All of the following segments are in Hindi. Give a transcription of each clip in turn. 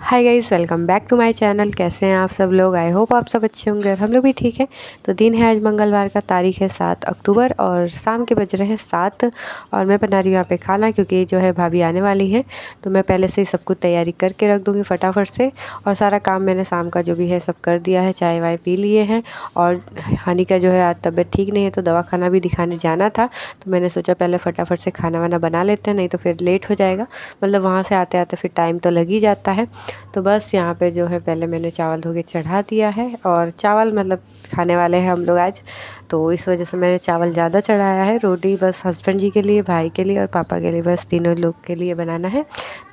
Hi guys, welcome back to my channel. कैसे हैं आप सब लोग? आई होप आप सब अच्छे होंगे और हम लोग भी ठीक है। तो दिन है आज मंगलवार का, तारीख है 7 अक्टूबर और शाम के बज रहे हैं 7 और मैं बना रही हूँ यहाँ पे खाना, क्योंकि जो है भाभी आने वाली है तो मैं पहले से ही सब कुछ तैयारी करके रख दूँगी फटाफट से। और सारा काम मैंने शाम का जो भी है सब कर दिया है, चाय वाय पी लिए हैं। और हनी का जो है आज तबीयत ठीक नहीं है तो दवाखाना भी दिखाने जाना था, तो मैंने सोचा पहले फटाफट से खाना वाना बना लेते हैं, नहीं तो फिर लेट हो जाएगा। मतलब वहाँ से आते आते फिर टाइम तो लग ही जाता है। तो बस यहाँ पे जो है पहले मैंने चावल धो के चढ़ा दिया है, और चावल मतलब खाने वाले हैं हम लोग आज, तो इस वजह से मैंने चावल ज़्यादा चढ़ाया है। रोटी बस हस्बैंड जी के लिए, भाई के लिए और पापा के लिए, बस तीनों लोग के लिए बनाना है।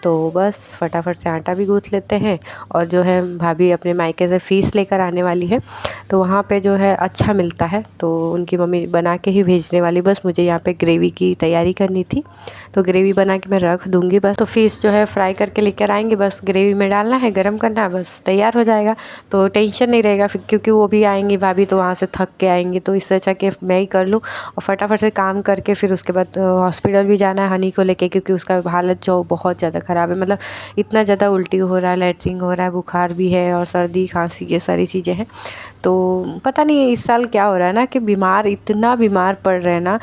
तो बस फटाफट से आटा भी गूँथ लेते हैं। और जो है भाभी अपने मायके से फ़ीस लेकर आने वाली है, तो वहाँ पे जो है अच्छा मिलता है, तो उनकी मम्मी बना के ही भेजने वाली। बस मुझे यहाँ पे ग्रेवी की तैयारी करनी थी, तो ग्रेवी बना के मैं रख दूँगी बस। तो फ़िश जो है फ्राई करके लेकर आएंगे, बस ग्रेवी में डालना है, गरम करना है, बस तैयार हो जाएगा। तो टेंशन नहीं रहेगा फिर, क्योंकि वो भी आएंगी भाभी तो वहाँ से थक के आएंगी, तो इससे अच्छा कि मैं ही कर लूँ और फटाफट से काम करके फिर उसके बाद हॉस्पिटल भी जाना है हनी को लेके, क्योंकि उसका हालत जो बहुत ज़्यादा ख़राब है। मतलब इतना ज़्यादा उल्टी हो रहा है, लैट्रिन हो रहा है, बुखार भी है और सर्दी खांसी ये सारी चीज़ें हैं। तो पता नहीं इस साल क्या हो रहा है ना, कि इतना बीमार पड़ रहे हैं ना,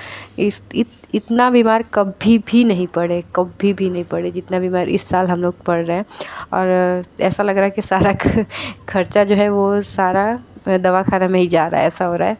इतना बीमार कभी भी नहीं पड़े, कभी भी नहीं पड़े जितना बीमार इस साल हम लोग पड़ रहे हैं। और ऐसा लग रहा है कि सारा खर्चा जो है वो सारा दवाखाना में ही जा रहा है, ऐसा हो रहा है।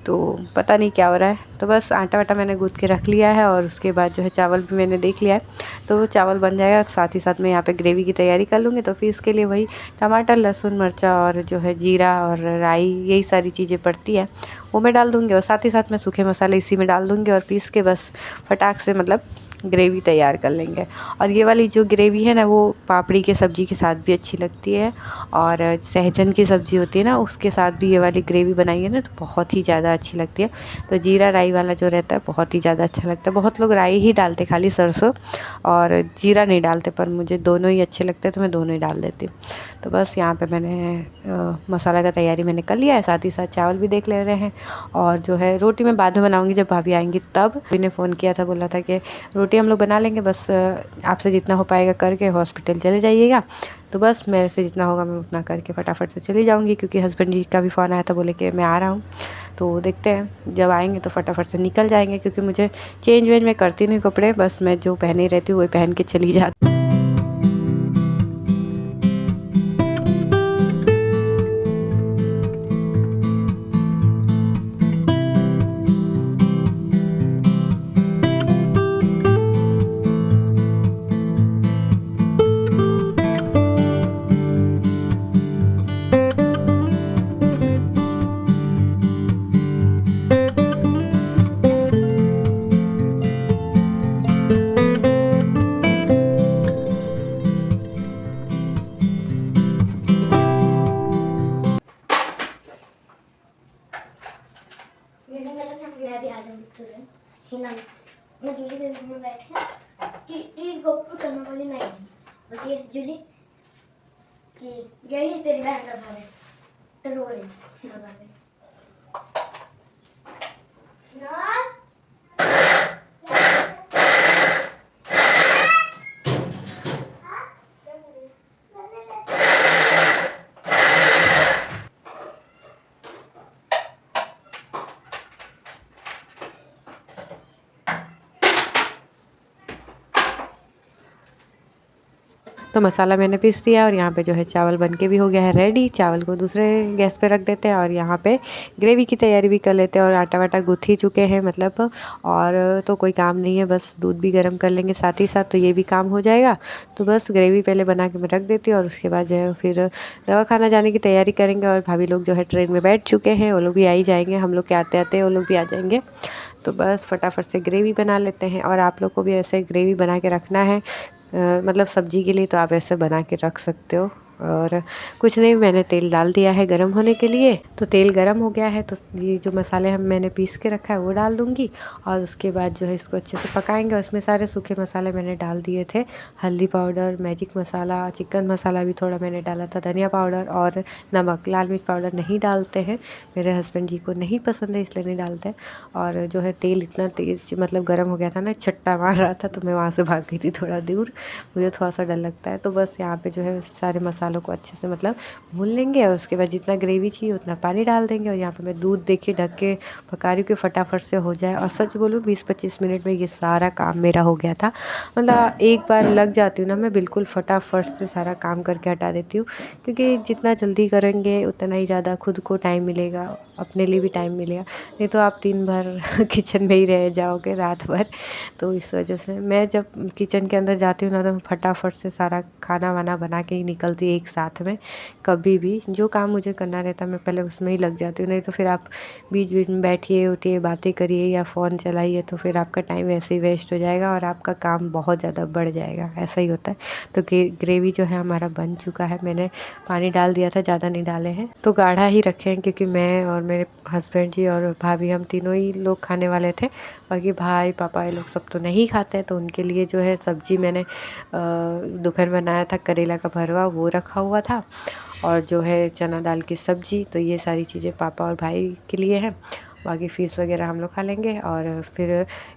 तो पता नहीं क्या हो रहा है। तो बस आटा वाटा मैंने गूँथ के रख लिया है, और उसके बाद जो है चावल भी मैंने देख लिया है, तो चावल बन जाएगा। साथ ही साथ मैं यहाँ पे ग्रेवी की तैयारी कर लूँगी। तो फिर इसके लिए वही टमाटर, लहसुन, मिर्चा और जो है जीरा और राई, यही सारी चीज़ें पड़ती हैं, वो मैं डाल दूँगी। और साथ ही साथ मैं सूखे मसाले इसी में डाल दूँगी और पीस के बस फटाक से मतलब ग्रेवी तैयार कर लेंगे। और ये वाली जो ग्रेवी है ना, वो पापड़ी के सब्ज़ी के साथ भी अच्छी लगती है, और सहजन की सब्ज़ी होती है ना, उसके साथ भी ये वाली ग्रेवी बनाई है ना, तो बहुत ही ज़्यादा अच्छी लगती है। तो जीरा राई वाला जो रहता है बहुत ही ज़्यादा अच्छा लगता है। बहुत लोग राई ही डालते, खाली सरसों और जीरा नहीं डालते, पर मुझे दोनों ही अच्छे लगते हैं तो मैं दोनों ही डाल देती हूँ। तो बस यहाँ पे मैंने मसाला का तैयारी मैंने कर लिया है, साथ ही साथ चावल भी देख ले रहे हैं। और जो है रोटी मैं बाद में बनाऊँगी जब भाभी आएंगी तब। मैंने फ़ोन किया था, बोला था कि रोटी हम लोग बना लेंगे, बस आपसे जितना हो पाएगा करके हॉस्पिटल चले जाइएगा। तो बस मेरे से जितना होगा मैं उतना करके फटाफट से चली जाऊँगी, क्योंकि हस्बैंड जी का भी फ़ोन आया था, बोले कि मैं आ रहा हूँ। तो देखते हैं जब आएंगे तो फटाफट से निकल जाएंगे, क्योंकि मुझे चेंज वेंज मैं करती नहीं कपड़े, बस मैं जो पहनी रहती हूँ वही पहन के चली जाती। मैं भी आ जाऊंगी तुरंत ही ना। मैं जूली के रूम में बैठे कि गोपू करने वाली नहीं होती है जूली, कि यही तेरी बहन का घर है, तो रो रही है तो मसाला मैंने पीस दिया, और यहाँ पे जो है चावल बन के भी हो गया है रेडी। चावल को दूसरे गैस पे रख देते हैं, और यहाँ पे ग्रेवी की तैयारी भी कर लेते हैं। और आटा वाटा गूँथ ही चुके हैं मतलब, और तो कोई काम नहीं है, बस दूध भी गर्म कर लेंगे साथ ही साथ, तो ये भी काम हो जाएगा। तो बस ग्रेवी पहले बना के मैं रख देती हूँ, और उसके बाद जो है फिर दवा खाना जाने की तैयारी करेंगे। और भाभी लोग जो है ट्रेन में बैठ चुके हैं, वो लोग भी आ ही जाएंगे, हम लोग के आते आते वो लोग भी आ जाएंगे। तो बस फटाफट से ग्रेवी बना लेते हैं। और आप लोग को भी ऐसे ग्रेवी बना के रखना है, मतलब सब्जी के लिए तो आप ऐसे बना के रख सकते हो, और कुछ नहीं, मैंने तेल डाल दिया है गरम होने के लिए। तो तेल गरम हो गया है तो ये जो मसाले मैंने पीस के रखा है वो डाल दूँगी और उसके बाद जो है इसको अच्छे से पकाएंगे। उसमें सारे सूखे मसाले मैंने डाल दिए थे, हल्दी पाउडर, मैजिक मसाला, चिकन मसाला भी थोड़ा मैंने डाला था, धनिया पाउडर और नमक। लाल मिर्च पाउडर नहीं डालते हैं, मेरे हस्बैंड जी को नहीं पसंद है इसलिए नहीं डालते हैं। और जो है तेल इतना तेज मतलब गर्म हो गया था ना, छट्टा मार रहा था, तो मैं वहाँ से भाग गई थी थोड़ा दूर, मुझे थोड़ा सा डर लगता है। तो बस यहाँ पे जो है सारे मसालों को अच्छे से मतलब भून लेंगे और उसके बाद जितना ग्रेवी चाहिए उतना पानी डाल देंगे। और यहाँ पे मैं दूध देखिए ढक के पका रही हूँ कि फटाफट से हो जाए। और सच बोलूँ 20-25 मिनट में ये सारा काम मेरा हो गया था। मतलब एक बार लग जाती हूँ ना मैं बिल्कुल फटाफट से सारा काम करके हटा देती हूँ, क्योंकि जितना जल्दी करेंगे उतना ही ज़्यादा खुद को टाइम मिलेगा, अपने लिए भी टाइम मिलेगा। नहीं तो आप दिन भर किचन में ही रह जाओगे रात भर। तो इस वजह से मैं जब किचन के अंदर जाती हूँ ना तो फटाफट से सारा खाना वाना बना के ही निकलती एक साथ में। कभी भी जो काम मुझे करना रहता है मैं पहले उसमें ही लग जाती हूँ, नहीं तो फिर आप बीच बीच में बैठिए उठिए बातें करिए या फ़ोन चलाइए तो फिर आपका टाइम वैसे ही वेस्ट हो जाएगा और आपका काम बहुत ज़्यादा बढ़ जाएगा, ऐसा ही होता है। तो ग्रेवी जो है हमारा बन चुका है, मैंने पानी डाल दिया था, ज़्यादा नहीं डाले हैं। तो गाढ़ा ही रखे हैं क्योंकि मैं और मेरे हस्बैंड जी और भाभी हम तीनों ही लोग खाने वाले थे। बाकी भाई पापा ये लोग सब तो नहीं खाते हैं, तो उनके लिए जो है सब्ज़ी मैंने दोपहर बनाया था करेला का भरवा, वो रखा हुआ था। और जो है चना दाल की सब्ज़ी, तो ये सारी चीज़ें पापा और भाई के लिए हैं। बाकी फ़ीस वगैरह हम लोग खा लेंगे। और फिर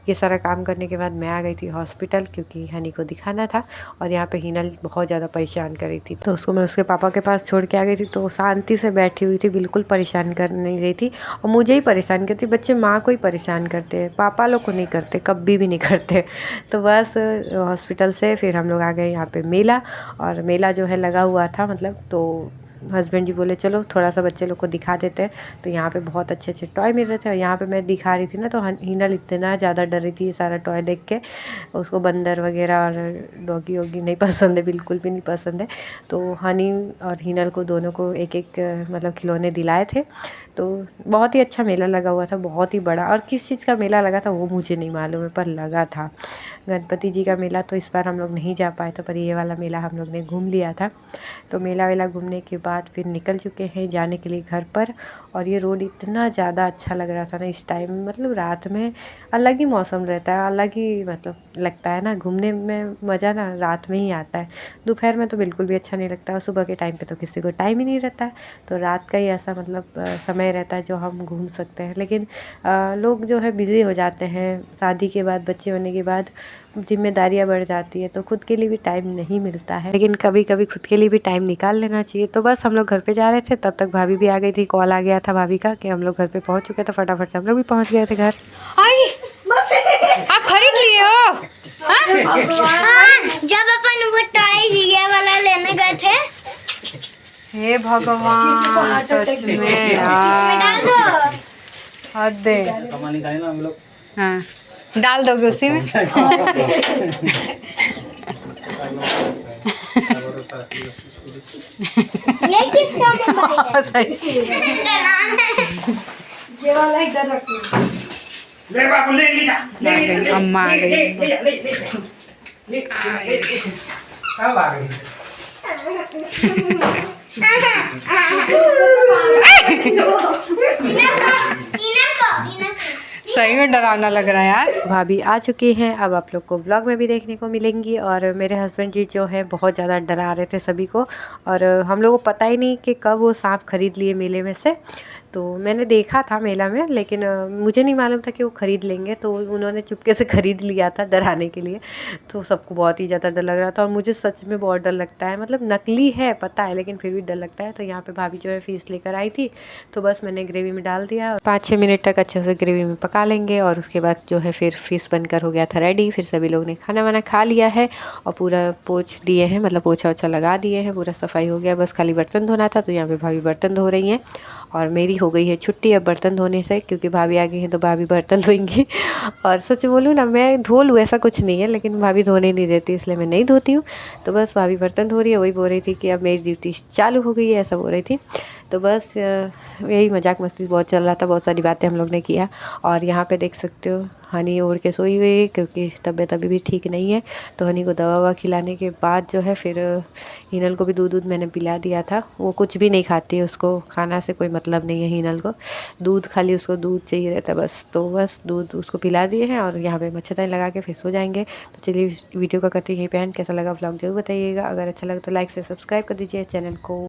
ये सारा काम करने के बाद मैं आ गई थी हॉस्पिटल, क्योंकि हनी को दिखाना था। और यहाँ पे हिनल बहुत ज़्यादा परेशान कर रही थी, तो उसको मैं उसके पापा के पास छोड़ के आ गई थी। तो शांति से बैठी हुई थी, बिल्कुल परेशान कर नहीं रही थी। और मुझे ही परेशान करती, बच्चे माँ को ही परेशान करते हैं, पापा लोग को नहीं करते, कभी भी नहीं करते। तो बस हॉस्पिटल से फिर हम लोग आ गए यहाँ पे मेला। और मेला जो है लगा हुआ था मतलब, तो हस्बैंड जी बोले चलो थोड़ा सा बच्चे लोग को दिखा देते हैं। तो यहाँ पे बहुत अच्छे अच्छे टॉय मिल रहे थे और यहाँ पे मैं दिखा रही थी ना, तो हिनल इतना ज़्यादा डर रही थी ये सारा टॉय देख के। उसको बंदर वगैरह और डॉगी वॉगी नहीं पसंद है, बिल्कुल भी नहीं पसंद है। तो हनी और हिनल को दोनों को एक एक मतलब खिलौने दिलाए थे। तो बहुत ही अच्छा मेला लगा हुआ था, बहुत ही बड़ा। और किस चीज़ का मेला लगा था वो मुझे नहीं मालूम है, पर लगा था गणपति जी का मेला। तो इस बार हम लोग नहीं जा पाए थे, पर ये वाला मेला हम लोग ने घूम लिया था। तो मेला वेला घूमने के बाद फिर निकल चुके हैं जाने के लिए घर पर। और ये रोड इतना ज़्यादा अच्छा लग रहा था ना इस टाइम, मतलब रात में अलग ही मौसम रहता है, अलग ही मतलब लगता है ना, घूमने में मज़ा ना रात में ही आता है। दोपहर में तो बिल्कुल भी अच्छा नहीं लगता, और सुबह के टाइम पे तो किसी को टाइम ही नहीं रहता है। तो रात का ही ऐसा मतलब समय रहता है जो हम घूम सकते हैं। लेकिन लोग जो है बिज़ी हो जाते हैं शादी के बाद, बच्चे होने के बाद जिम्मेदारियाँ बढ़ जाती है, तो खुद के लिए भी टाइम नहीं मिलता है। लेकिन कभी कभी खुद के लिए भी टाइम निकाल लेना चाहिए। तो बस हम लोग घर पे जा रहे थे, तब तक भाभी भी आ गई थी, कॉल आ गया था भाभी का कि हम लोग घर पे पहुंच चुके थे। फटाफट से हम लोग भी पहुंच गए थे घर। आई आप खरीद लिए हो? जब अपन वो टाई ये वाला लेने गए थे, हे भगवान, सच में इसमें यार, डाल दो। हद है। सामान निकाले ना हम लोग। हाँ, डाल दोगे उसी में? ये किसका मोबाइल है? सही। ये वाला इधर रखना। ले बाबू ले जा, ले अम्मा आ गई। ले कब आ गई? सही में डरावना लग रहा है यार। भाभी आ चुकी हैं, अब आप लोग को व्लॉग में भी देखने को मिलेंगी। और मेरे हस्बैंड जी जो है बहुत ज़्यादा डरा रहे थे सभी को। और हम लोगों को पता ही नहीं कि कब वो सांप खरीद लिए मेले में से। तो मैंने देखा था मेला में, लेकिन मुझे नहीं मालूम था कि वो ख़रीद लेंगे। तो उन्होंने चुपके से ख़रीद लिया था डराने के लिए। तो सबको बहुत ही ज़्यादा डर लग रहा था, और मुझे सच में बहुत डर लगता है। मतलब नकली है पता है, लेकिन फिर भी डर लगता है। तो यहाँ पे भाभी जो है फ़ीस लेकर आई थी, तो बस मैंने ग्रेवी में डाल दिया। 5-6 मिनट तक अच्छे से ग्रेवी में पका लेंगे, और उसके बाद जो है फिर फ़िश बनकर हो गया था रेडी। फिर सभी लोग ने खाना वाना खा लिया है और पूरा पोंछ दिए हैं, मतलब पोछा वोछा लगा दिए हैं, पूरा सफाई हो गया। बस खाली बर्तन धोना था, तो यहाँ पे भाभी बर्तन धो रही हैं। और मेरी हो गई है छुट्टी अब बर्तन धोने से, क्योंकि भाभी आ गई हैं तो भाभी बर्तन धोएंगी। और सच बोलूँ ना, मैं धो लूँ ऐसा कुछ नहीं है, लेकिन भाभी धोने नहीं देती, इसलिए मैं नहीं धोती हूँ। तो बस भाभी बर्तन धो रही है, वही बोल रही थी कि अब मेरी ड्यूटी चालू हो गई है, ऐसा बोल रही थी। तो बस यही मजाक मस्ती बहुत चल रहा था, बहुत सारी बातें हम लोग ने किया। और यहाँ पे देख सकते हो हनी ओढ़ के सोई हुई है क्योंकि तबीयत अभी भी ठीक नहीं है। तो हनी को दवा ववा खिलाने के बाद जो है फिर हिनल को भी दूध मैंने पिला दिया था। वो कुछ भी नहीं खाती है, उसको खाना से कोई मतलब नहीं है हिनल को, दूध खाली उसको दूध चाहिए रहता है बस। तो बस दूध उसको पिला दिए हैं और यहाँ पे मच्छरदानी लगा के फिर सो जाएंगे। तो चलिए वीडियो का करते हैं यहीं पे एंड। कैसा लगा व्लॉग जरूर बताइएगा, अगर अच्छा लगा तो लाइक से सब्सक्राइब कर दीजिए चैनल को।